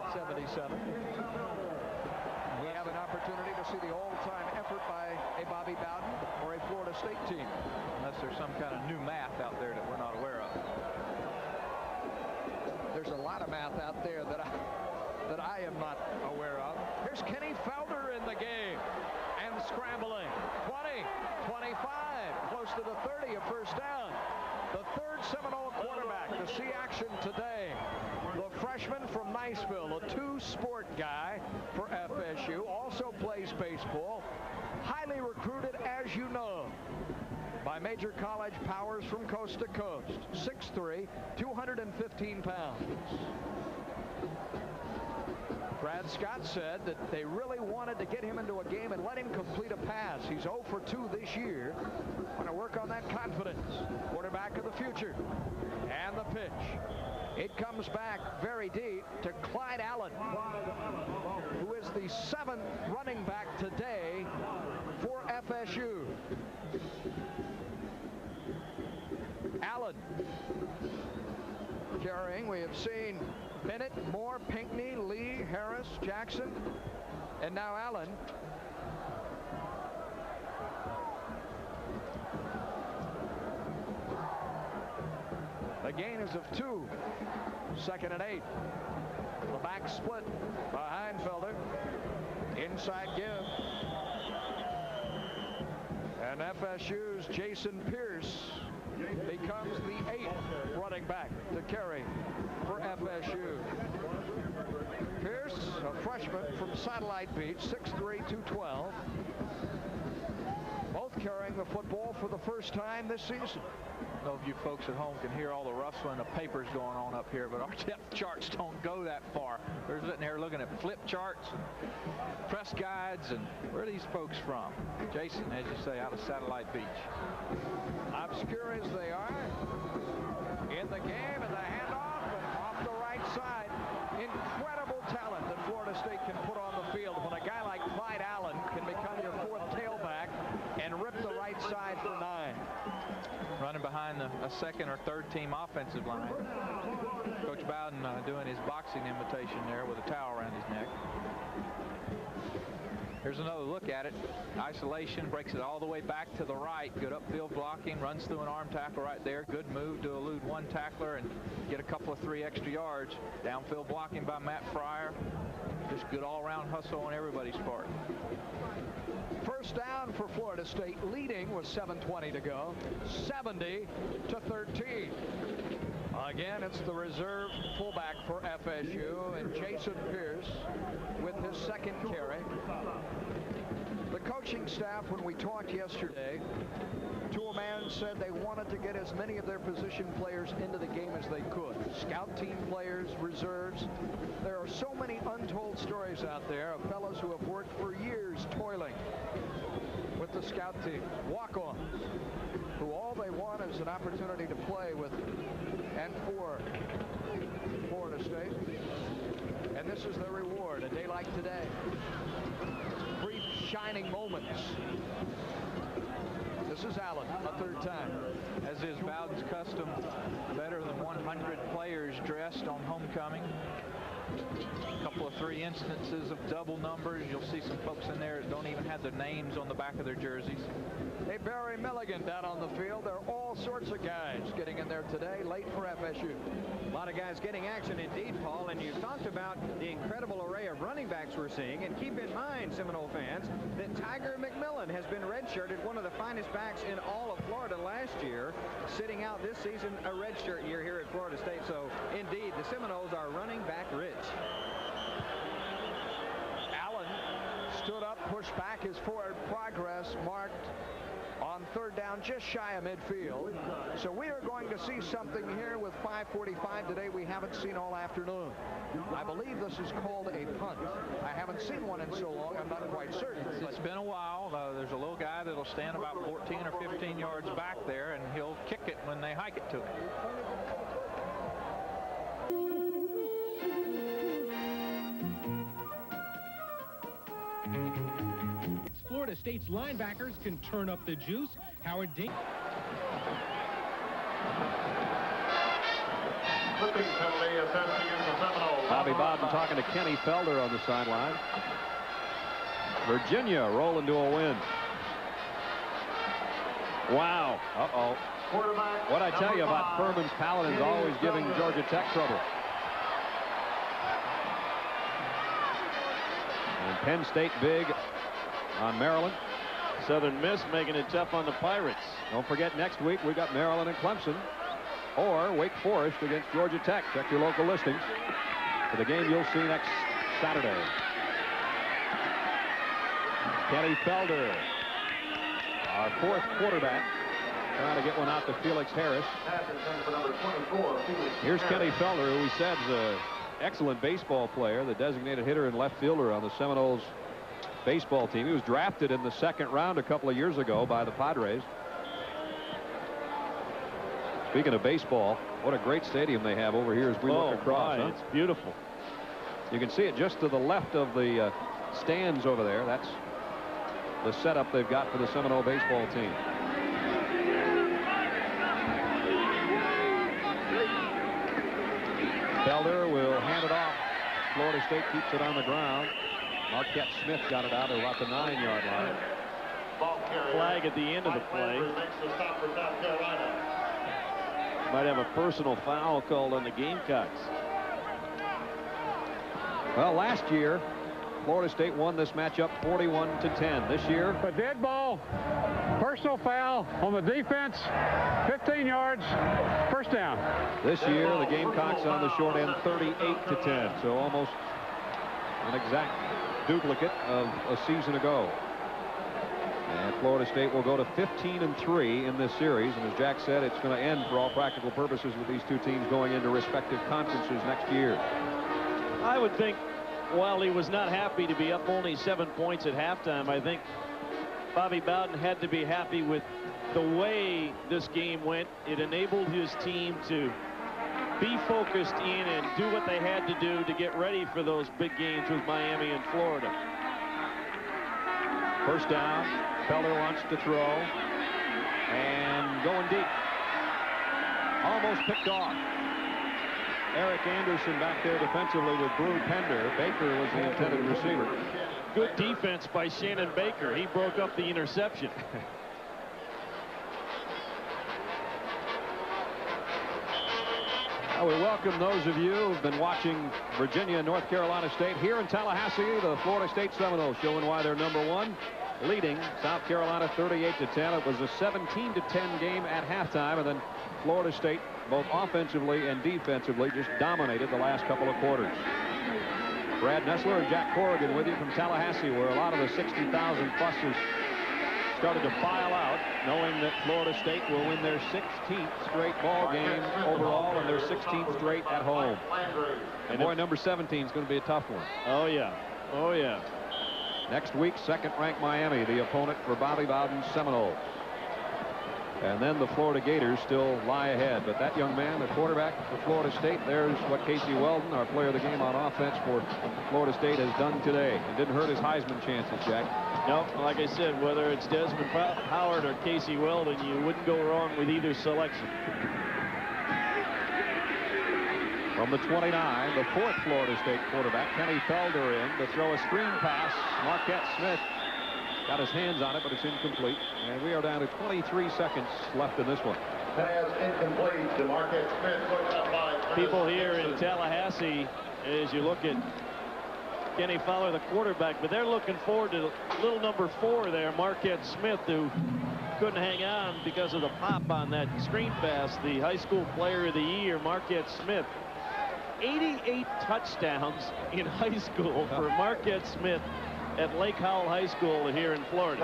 at 77. We have an opportunity to see the all-time effort by a Bobby Bowden or a Florida State team. Unless there's some kind of new math out there that we're not aware of. There's a lot of math out there that I am not aware of. Here's Kenny Felder in the game and scrambling. 20, 25, close to the 30, a first down. The third Seminole quarterback to see action today. The freshman from Niceville, a two-sport guy for FSU, also plays baseball. Highly recruited, as you know, by major college powers from coast to coast. 6'3", 215 pounds. Brad Scott said that they really wanted to get him into a game and let him complete a pass. He's 0 for 2 this year. Want to work on that confidence. Quarterback of the future. And the pitch. It comes back very deep to Clyde Allen, who is the 7th running back today for FSU. Allen carrying. We have seen Bennett, Moore, Pinckney, Lee, Harris, Jackson, and now Allen. The gain is of 2. 2nd and 8. The back split behind Felder. Inside give. And FSU's Jason Pierce becomes the 8th running back to carry for FSU. Pierce, a freshman from Satellite Beach, 6'3", 212. Both carrying the football for the first time this season. I don't know if you folks at home can hear all the rustling of papers going on up here, but our depth charts don't go that far. They're sitting there looking at flip charts, press guides, and where are these folks from? Jason, as you say, out of Satellite Beach. Obscure as they are, in the game, and the handoff, and off the right side. Incredible talent that Florida State can put on the field when a guy like Clyde Allen can become your 4th tailback and rip the right side for 9. Running behind a 2nd or 3rd team offensive line. Coach Bowden doing his boxing imitation there with a towel around his neck. Here's another look at it. Isolation, breaks it all the way back to the right. Good upfield blocking, runs through an arm tackle right there. Good move to elude one tackler and get a couple of 3 extra yards. Downfield blocking by Matt Fryer. Just good all-around hustle on everybody's part. First down for Florida State, leading with 7:20 to go, 70-13. Again, it's the reserve fullback for FSU, and Jason Pierce with his 2nd carry. The coaching staff, when we talked yesterday, to a man said they wanted to get as many of their position players into the game as they could. Scout team players, reserves. There are so many untold stories out there of fellows who have worked for years toiling with the scout team. Walk-ons, who all they want is an opportunity to play with and for Florida State. And this is their reward, a day like today. Brief shining moments. This is Allen, a 3rd time. As is Bowden's custom, better than 100 players dressed on homecoming. A couple of 3 instances of double numbers. You'll see some folks in there that don't even have their names on the back of their jerseys. Hey, Barry Milligan down on the field. There are all sorts of guys getting in there today, late for FSU. A lot of guys getting action indeed, Paul, and you talked about the incredible array of running backs we're seeing. And keep in mind, Seminole fans, that Tiger McMillan has been redshirted, one of the finest backs in all of Florida last year, sitting out this season a redshirt year here at Florida State. So, indeed, the Seminoles are running back rich. Allen stood up, pushed back, his forward progress marked on 3rd down, just shy of midfield. So we are going to see something here with 5:45 today we haven't seen all afternoon. I believe this is called a punt. I haven't seen one in so long, I'm not quite certain. It's been a while. There's a little guy that'll stand about 14 or 15 yards back there, and he'll kick it when they hike it to him. Florida State's linebackers can turn up the juice. Howard Dink. Flipping penalty assessed against the Seminoles. Bobby Bowden talking to Kenny Felder on the sideline. Virginia rolling to a win. Wow. Uh-oh. What I tell you about Furman's Paladins always giving Georgia Tech trouble. And Penn State big on Maryland. Southern Miss making it tough on the Pirates. Don't forget, next week we got Maryland and Clemson, or Wake Forest against Georgia Tech. Check your local listings for the game you'll see next Saturday. Kenny Felder, our fourth quarterback, trying to get one out to Felix Harris. Here's Kenny Felder, who we said is an excellent baseball player, the designated hitter and left fielder on the Seminoles baseball team. He was drafted in the second round a couple of years ago by the Padres. Speaking of baseball, what a great stadium they have over here as we look across. It's beautiful. You can see it just to the left of the stands over there. That's the setup they've got for the Seminole baseball team. Felder will hand it off. Florida State keeps it on the ground. Marquette Smith got it out at about the 9-yard line. Flag at the end of the play. Might have a personal foul called on the Gamecocks. Well, last year, Florida State won this matchup 41-10. This year, a dead ball, personal foul on the defense, 15 yards, first down. This year, the Gamecocks on the short end, 38-10. So almost an exact duplicate of a season ago. And Florida State will go to 15-3 in this series. And as Jack said, it's going to end for all practical purposes with these two teams going into respective conferences next year. I would think, while he was not happy to be up only 7 points at halftime, I think Bobby Bowden had to be happy with the way this game went. It enabled his team to be focused in and do what they had to do to get ready for those big games with Miami and Florida. First down. Felder wants to throw. And going deep. Almost picked off. Eric Anderson back there defensively with Brew Pender. Baker was the intended receiver. Good defense by Shannon Baker. He broke up the interception. We welcome those of you who've been watching Virginia and North Carolina State here in Tallahassee. The Florida State Seminoles showing why they're #1, leading South Carolina 38-10. It was a 17-10 game at halftime, and then Florida State, both offensively and defensively, just dominated the last couple of quarters. Brad Nessler and Jack Corrigan with you from Tallahassee, where a lot of the 60,000 buses started to file out, knowing that Florida State will win their 16th straight ball game overall and their 16th straight at home. And boy, number 17 is going to be a tough one. Oh yeah. Oh yeah. Next week, second-ranked Miami, the opponent for Bobby Bowden's Seminoles. And then the Florida Gators still lie ahead. But that young man, the quarterback for Florida State, there's what Casey Weldon, our player of the game on offense for Florida State, has done today. It didn't hurt his Heisman chances, Jack. No, like I said, whether it's Desmond Howard or Casey Weldon, you wouldn't go wrong with either selection. From the 29, the fourth Florida State quarterback, Kenny Felder, in to throw a screen pass. Marquette Smith got his hands on it, but it's incomplete. And we are down to 23 seconds left in this one. Pass incomplete to Marquette Smith. People here in Tallahassee, as you look at Kenny Fowler, the quarterback, but they're looking forward to little number 4 there, Marquette Smith, who couldn't hang on because of the pop on that screen pass. The high school player of the year, Marquette Smith. 88 touchdowns in high school for Marquette Smith at Lake Howell High School here in Florida.